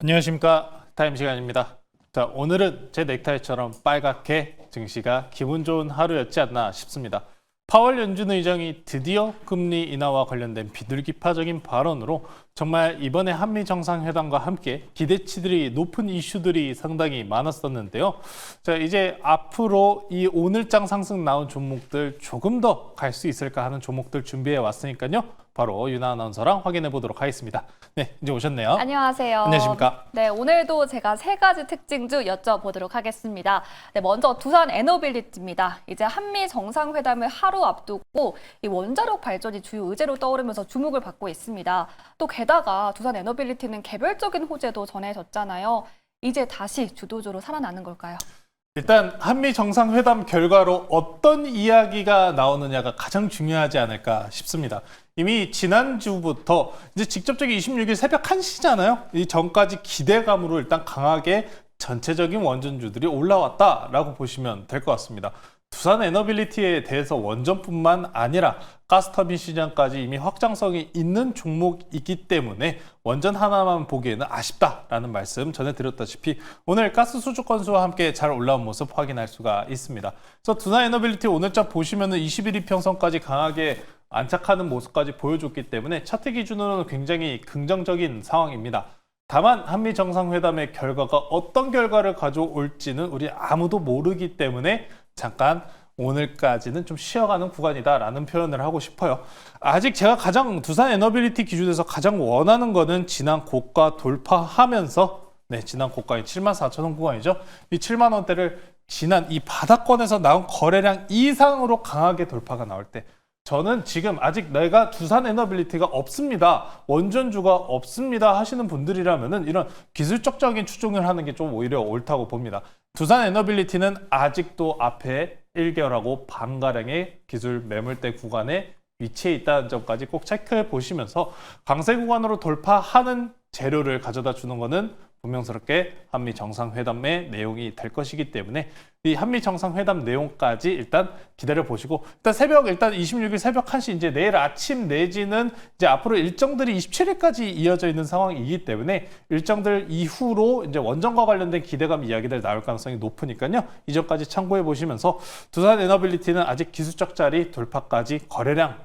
안녕하십니까. 타임 시간입니다. 자, 오늘은 제 넥타이처럼 빨갛게 증시가 기분 좋은 하루였지 않나 싶습니다. 파월 연준 의장이 드디어 금리 인하와 관련된 비둘기파적인 발언으로 정말 이번에 한미 정상회담과 함께 기대치들이 높은 이슈들이 상당히 많았었는데요. 자, 이제 앞으로 이 오늘장 상승 나온 종목들 조금 더 갈 수 있을까 하는 종목들 준비해 왔으니까요. 바로 유나 아나운서랑 확인해 보도록 하겠습니다. 네, 이제 오셨네요. 안녕하세요. 안녕하십니까. 네, 오늘도 제가 세 가지 특징주 여쭤보도록 하겠습니다. 네, 먼저 두산 에너빌리티입니다. 이제 한미 정상회담을 하루 앞두고 이 원자력 발전이 주요 의제로 떠오르면서 주목을 받고 있습니다. 또 게다가 두산 에너빌리티는 개별적인 호재도 전해졌잖아요. 이제 다시 주도주로 살아나는 걸까요? 일단 한미 정상회담 결과로 어떤 이야기가 나오느냐가 가장 중요하지 않을까 싶습니다. 이미 지난주부터 이제 직접적인 26일 새벽 1시잖아요. 이 전까지 기대감으로 일단 강하게 전체적인 원전주들이 올라왔다라고 보시면 될 것 같습니다. 두산 에너빌리티에 대해서 원전뿐만 아니라 가스터빈 시장까지 이미 확장성이 있는 종목이기 때문에 원전 하나만 보기에는 아쉽다라는 말씀 전해드렸다시피 오늘 가스 수주 건수와 함께 잘 올라온 모습 확인할 수가 있습니다. 그래서 두산 에너빌리티 오늘자 보시면은 21일 평선까지 강하게 안착하는 모습까지 보여줬기 때문에 차트 기준으로는 굉장히 긍정적인 상황입니다. 다만 한미 정상회담의 결과가 어떤 결과를 가져올지는 우리 아무도 모르기 때문에 잠깐 오늘까지는 좀 쉬어가는 구간이다라는 표현을 하고 싶어요. 아직 제가 두산 에너빌리티 기준에서 가장 원하는 거는 지난 고가 돌파하면서 지난 고가인 74,000원 구간이죠. 이 7만 원대를 지난 이 바닥권에서 나온 거래량 이상으로 강하게 돌파가 나올 때 저는 지금 아직 내가 두산 에너빌리티가 없습니다. 원전주가 없습니다 하시는 분들이라면은 이런 기술적인 추종을 하는 게 좀 오히려 옳다고 봅니다. 두산 에너빌리티는 아직도 앞에 1개월하고 반가량의 기술 매물대 구간에 위치해 있다는 점까지 꼭 체크해 보시면서 강세 구간으로 돌파하는 재료를 가져다 주는 것은 분명스럽게 한미 정상회담의 내용이 될 것이기 때문에 이 한미 정상회담 내용까지 일단 기다려 보시고 일단 26일 새벽 1시 이제 내일 아침 내지는 이제 앞으로 일정들이 27일까지 이어져 있는 상황이기 때문에 일정들 이후로 이제 원전과 관련된 기대감 이야기들 나올 가능성이 높으니까요. 이전까지 참고해 보시면서 두산 에너빌리티는 아직 기술적 자리 돌파까지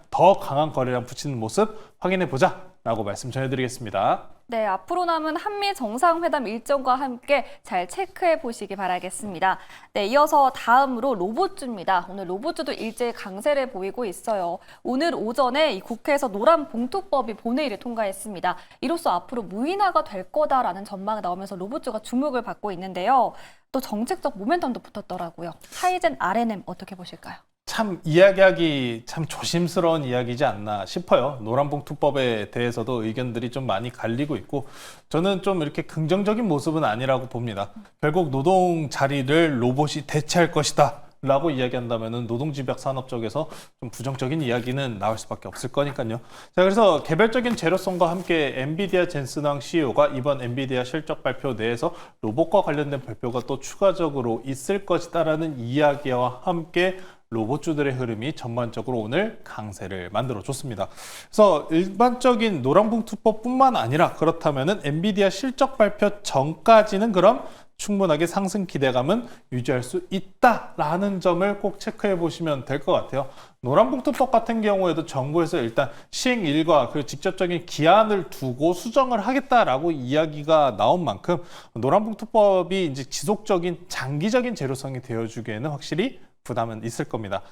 더 강한 거래량 붙이는 모습 확인해 보자라고 말씀 전해드리겠습니다. 네, 앞으로 남은 한미 정상회담 일정과 함께 잘 체크해 보시기 바라겠습니다. 네, 이어서 다음으로 로봇주입니다. 오늘 로봇주도 일제히 강세를 보이고 있어요. 오늘 오전에 이 국회에서 노란 봉투법이 본회의를 통과했습니다. 이로써 앞으로 무인화가 될 거다라는 전망이 나오면서 로봇주가 주목을 받고 있는데요. 또 정책적 모멘텀도 붙었더라고요. 하이젠 R&M 어떻게 보실까요? 참 이야기하기 참 조심스러운 이야기지 않나 싶어요. 노란봉투법에 대해서도 의견들이 좀 많이 갈리고 있고 저는 좀 이렇게 긍정적인 모습은 아니라고 봅니다. 결국 노동 자리를 로봇이 대체할 것이다 라고 이야기한다면 노동집약 산업 쪽에서 좀 부정적인 이야기는 나올 수밖에 없을 거니까요. 자, 그래서 개별적인 재료성과 함께 엔비디아 젠슨왕 CEO가 이번 엔비디아 실적 발표 내에서 로봇과 관련된 발표가 또 추가적으로 있을 것이다라는 이야기와 함께 로봇주들의 흐름이 전반적으로 오늘 강세를 만들어줬습니다. 그래서 일반적인 노란봉투법뿐만 아니라 그렇다면은 엔비디아 실적 발표 전까지는 그럼 충분하게 상승 기대감은 유지할 수 있다라는 점을 꼭 체크해 보시면 될 것 같아요. 노란봉투법 같은 경우에도 정부에서 일단 시행일과 그 직접적인 기한을 두고 수정을 하겠다라고 이야기가 나온 만큼 노란봉투법이 이제 지속적인 장기적인 재료성이 되어주기에는 확실히 부담은 있을 겁니다.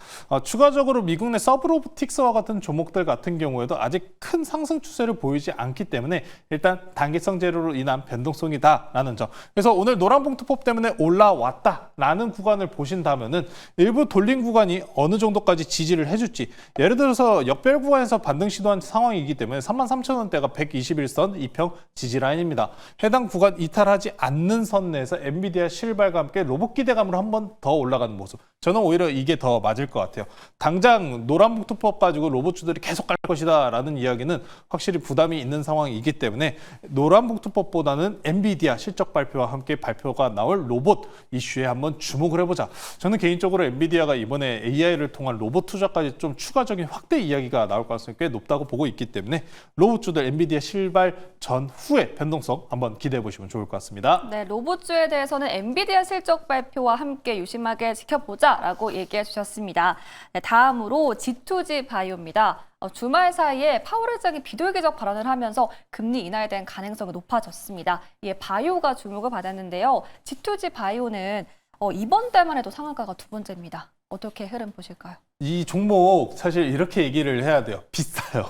추가적으로 미국 내 서브로보틱스와 같은 종목들 같은 경우에도 아직 큰 상승 추세를 보이지 않기 때문에 일단 단기성 재료로 인한 변동성이다라는 점. 그래서 오늘 노란봉투법 때문에 올라왔다라는 구간을 보신다면은 일부 돌린 구간이 어느 정도까지 지지를 해줄지. 예를 들어서 역별 구간에서 반등 시도한 상황이기 때문에 33,000원대가 121선 이평 지지 라인입니다. 해당 구간 이탈하지 않는 선 내에서 엔비디아 실발과 함께 로봇 기대감으로 한 번 더 올라가는 모습. 저는 저는 오히려 이게 더 맞을 것 같아요. 당장 노란봉투법 가지고 로봇주들이 계속 갈 것이다라는 이야기는 확실히 부담이 있는 상황이기 때문에 노란봉투법보다는 엔비디아 실적 발표와 함께 발표가 나올 로봇 이슈에 한번 주목을 해보자. 저는 개인적으로 엔비디아가 이번에 AI를 통한 로봇 투자까지 좀 추가적인 확대 이야기가 나올 가능성이 꽤 높다고 보고 있기 때문에 로봇주들 엔비디아 실발 전후의 변동성 한번 기대해 보시면 좋을 것 같습니다. 네, 로봇주에 대해서는 엔비디아 실적 발표와 함께 유심하게 지켜보자라고 얘기해 주셨습니다. 네, 다음으로 G2G 바이오입니다. 주말 사이에 파월 의장이 비둘기적 발언을 하면서 금리 인하에 대한 가능성이 높아졌습니다. 이에 바이오가 주목을 받았는데요. G2G 바이오는 이번 달만 해도 상한가가 두 번째입니다. 어떻게 흐름 보실까요? 이 종목 사실 이렇게 얘기를 해야 돼요. 비싸요.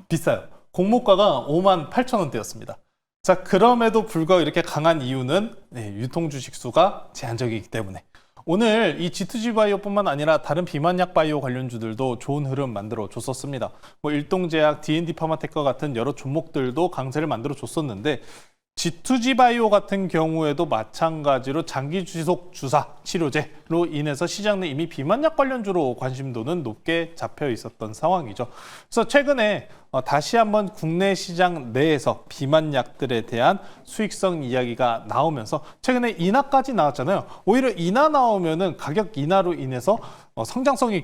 비싸요. 공모가가 58,000원대였습니다. 자, 그럼에도 불구하고 이렇게 강한 이유는 유통 주식 수가 제한적이기 때문에. 오늘 이 G2G 바이오뿐만 아니라 다른 비만약 바이오 관련주들도 좋은 흐름 만들어 줬었습니다. 뭐 일동제약, D&D 파마텍과 같은 여러 종목들도 강세를 만들어 줬었는데 G2G 바이오 같은 경우에도 마찬가지로 장기 지속 주사 치료제로 인해서 시장 내 이미 비만약 관련주로 관심도는 높게 잡혀 있었던 상황이죠. 그래서 최근에 다시 한번 국내 시장 내에서 비만약들에 대한 수익성 이야기가 나오면서 최근에 인하까지 나왔잖아요. 오히려 인하 나오면은 가격 인하로 인해서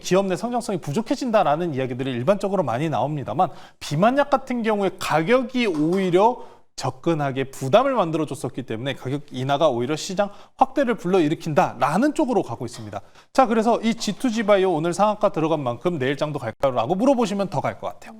기업 내 성장성이 부족해진다라는 이야기들이 일반적으로 많이 나옵니다만 비만약 같은 경우에 가격이 오히려 접근하게 부담을 만들어줬었기 때문에 가격 인하가 오히려 시장 확대를 불러일으킨다라는 쪽으로 가고 있습니다. 자, 그래서 이 G2G 바이오 오늘 상한가 들어간 만큼 내일장도 갈까요? 라고 물어보시면 더 갈 것 같아요.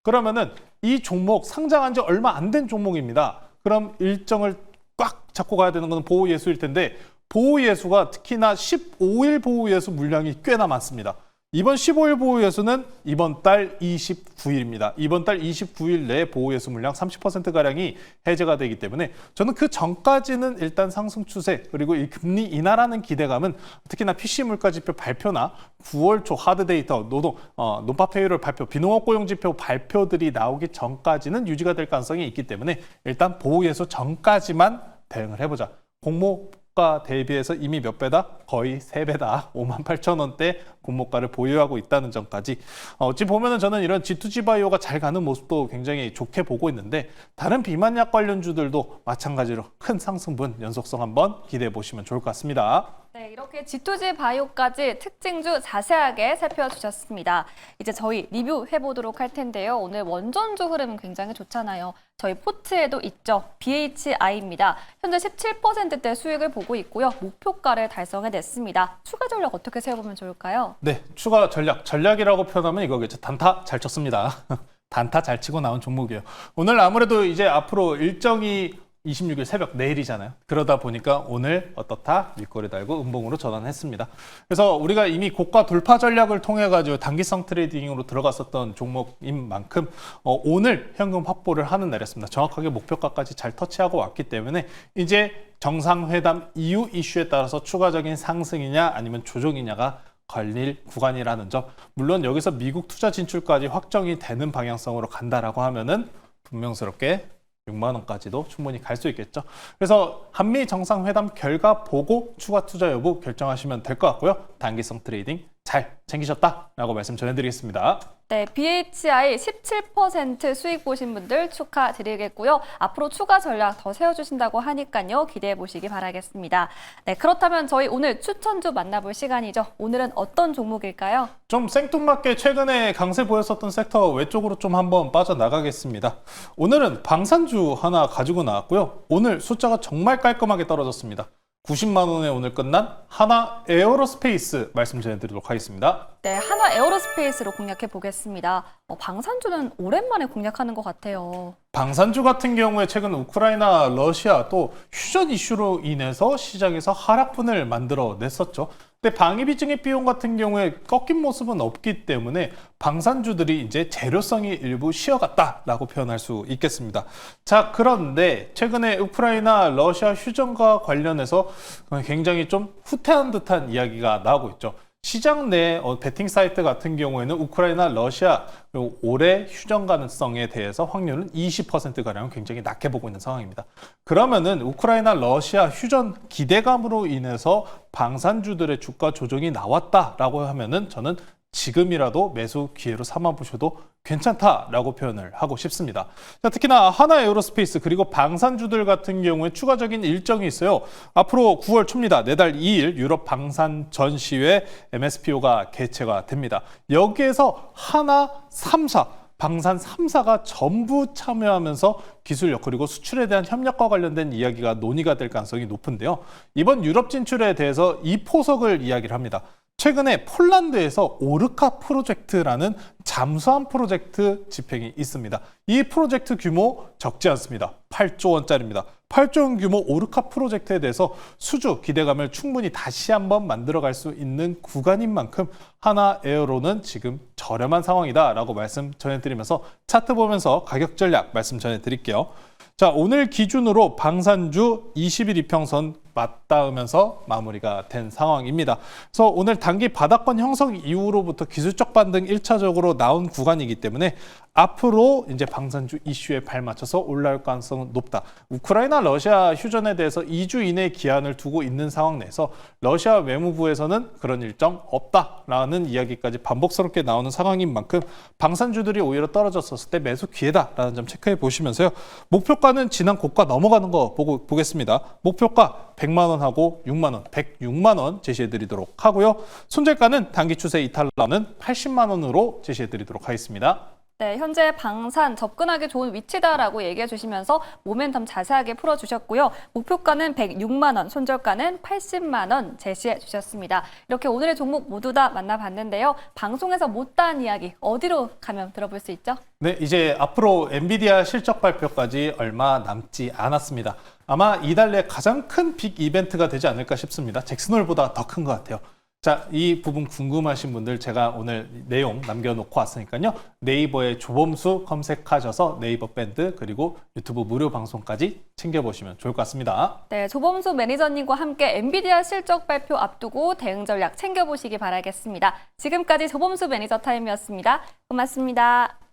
그러면은 이 종목 상장한 지 얼마 안 된 종목입니다. 그럼 일정을 꽉 잡고 가야 되는 건 보호예수일 텐데 보호예수가 특히나 15일 보호예수 물량이 꽤나 많습니다. 이번 15일 보호예수는 이번 달 29일입니다. 이번 달 29일 내에 보호예수 물량 30%가량이 해제가 되기 때문에 저는 그 전까지는 일단 상승 추세 그리고 이 금리 인하라는 기대감은 특히나 PC 물가지표 발표나 9월 초 하드 데이터, 논파 페이롤 발표, 비농업 고용지표 발표들이 나오기 전까지는 유지가 될 가능성이 있기 때문에 일단 보호예수 전까지만 대응을 해보자. 공모가 대비해서 이미 몇 배다? 거의 3배다. 58,000원대 공모가를 보유하고 있다는 점까지. 어찌 보면은 저는 이런 G2G 바이오가 잘 가는 모습도 굉장히 좋게 보고 있는데 다른 비만약 관련주들도 마찬가지로 큰 상승분 연속성 한번 기대해 보시면 좋을 것 같습니다. 네, 이렇게 G2G 바이오까지 특징주 자세하게 살펴주셨습니다. 이제 저희 리뷰해보도록 할 텐데요. 오늘 원전주 흐름은 굉장히 좋잖아요. 저희 포트에도 있죠. BHI입니다. 현재 17%대 수익을 보고 있고요. 목표가를 달성해냈습니다. 추가 전략 어떻게 세워보면 좋을까요? 네, 추가 전략이라고 표현하면 이거겠죠. 단타 잘 쳤습니다. 단타 잘 치고 나온 종목이에요. 오늘 아무래도 이제 앞으로 일정이 26일 새벽 내일이잖아요. 그러다 보니까 오늘 어떻다 윗꼬리 달고 음봉으로 전환했습니다. 그래서 우리가 이미 고가 돌파 전략을 통해 가지고 단기성 트레이딩으로 들어갔었던 종목인 만큼 오늘 현금 확보를 하는 날이었습니다. 정확하게 목표가까지 잘 터치하고 왔기 때문에 이제 정상회담 이후 이슈에 따라서 추가적인 상승이냐 아니면 조정이냐가 걸릴 구간이라는 점. 물론 여기서 미국 투자 진출까지 확정이 되는 방향성으로 간다라고 하면은 분명스럽게 6만 원까지도 충분히 갈 수 있겠죠. 그래서 한미 정상회담 결과 보고 추가 투자 여부 결정하시면 될 것 같고요. 단기성 트레이딩 잘 챙기셨다라고 말씀 전해드리겠습니다. 네, BHI 17% 수익 보신 분들 축하드리겠고요. 앞으로 추가 전략 더 세워주신다고 하니까요. 기대해 보시기 바라겠습니다. 네, 그렇다면 저희 오늘 추천주 만나볼 시간이죠. 오늘은 어떤 종목일까요? 좀 생뚱맞게 최근에 강세 보였었던 섹터 외쪽으로 좀 한번 빠져나가겠습니다. 오늘은 방산주 하나 가지고 나왔고요. 오늘 숫자가 정말 깔끔하게 떨어졌습니다. 90만 원에 오늘 끝난 하나 에어로스페이스 말씀 전해드리도록 하겠습니다. 네, 한화 에어로스페이스로 공략해 보겠습니다. 방산주는 오랜만에 공략하는 것 같아요. 방산주 같은 경우에 최근 우크라이나, 러시아 또 휴전 이슈로 인해서 시장에서 하락분을 만들어냈었죠. 근데 방위비 증액 비용 같은 경우에 꺾인 모습은 없기 때문에 방산주들이 이제 재료성이 일부 쉬어갔다라고 표현할 수 있겠습니다. 자, 그런데 최근에 우크라이나, 러시아 휴전과 관련해서 굉장히 좀 후퇴한 듯한 이야기가 나오고 있죠. 시장 내 베팅 사이트 같은 경우에는 우크라이나, 러시아 그리고 올해 휴전 가능성에 대해서 확률은 20%가량 굉장히 낮게 보고 있는 상황입니다. 그러면은 우크라이나, 러시아 휴전 기대감으로 인해서 방산주들의 주가 조정이 나왔다라고 하면은 저는 지금이라도 매수 기회로 삼아 보셔도 괜찮다라고 표현을 하고 싶습니다. 자, 특히나 하나 에어로스페이스 그리고 방산주들 같은 경우에 추가적인 일정이 있어요. 앞으로 9월 초입니다. 내달 2일 유럽 방산 전시회 MSPO가 개최가 됩니다. 여기에서 하나 3사 방산 3사가 전부 참여하면서 기술력 그리고 수출에 대한 협력과 관련된 이야기가 논의가 될 가능성이 높은데요. 이번 유럽 진출에 대해서 이 포석을 이야기를 합니다. 최근에 폴란드에서 오르카 프로젝트라는 잠수함 프로젝트 집행이 있습니다. 이 프로젝트 규모 적지 않습니다. 8조 원짜리입니다. 8조 원 규모 오르카 프로젝트에 대해서 수주 기대감을 충분히 다시 한번 만들어갈 수 있는 구간인 만큼 하나 에어로는 지금 저렴한 상황이다라고 말씀 전해드리면서 차트 보면서 가격 전략 말씀 전해드릴게요. 자, 오늘 기준으로 방산주 20일 이평선 맞닿으면서 마무리가 된 상황입니다. 그래서 오늘 단기 바닥권 형성 이후로부터 기술적 반등 1차적으로 나온 구간이기 때문에 앞으로 이제 방산주 이슈에 발맞춰서 올라올 가능성은 높다. 우크라이나, 러시아 휴전에 대해서 2주 이내 기한을 두고 있는 상황 내에서 러시아 외무부에서는 그런 일정 없다라는 이야기까지 반복스럽게 나오는 상황인 만큼 방산주들이 오히려 떨어졌었을 때 매수 기회다라는 점 체크해 보시면서요. 목표가는 지난 고가 넘어가는 거 보겠습니다. 목표가 100만 원하고 6만 원, 106만 원 제시해 드리도록 하고요. 손절가는 단기 추세 이탈 나는 80만 원으로 제시해 드리도록 하겠습니다. 네, 현재 방산 접근하기 좋은 위치다라고 얘기해 주시면서 모멘텀 자세하게 풀어주셨고요. 목표가는 106만 원, 손절가는 80만 원 제시해 주셨습니다. 이렇게 오늘의 종목 모두 다 만나봤는데요. 방송에서 못다한 이야기 어디로 가면 들어볼 수 있죠? 네, 이제 앞으로 엔비디아 실적 발표까지 얼마 남지 않았습니다. 아마 이달 내 가장 큰 빅 이벤트가 되지 않을까 싶습니다. 잭슨홀보다 더 큰 것 같아요. 자, 이 부분 궁금하신 분들 제가 오늘 내용 남겨놓고 왔으니까요. 네이버에 조범수 검색하셔서 네이버 밴드 그리고 유튜브 무료 방송까지 챙겨보시면 좋을 것 같습니다. 네, 조범수 매니저님과 함께 엔비디아 실적 발표 앞두고 대응 전략 챙겨보시기 바라겠습니다. 지금까지 조범수 매니저 타임이었습니다. 고맙습니다.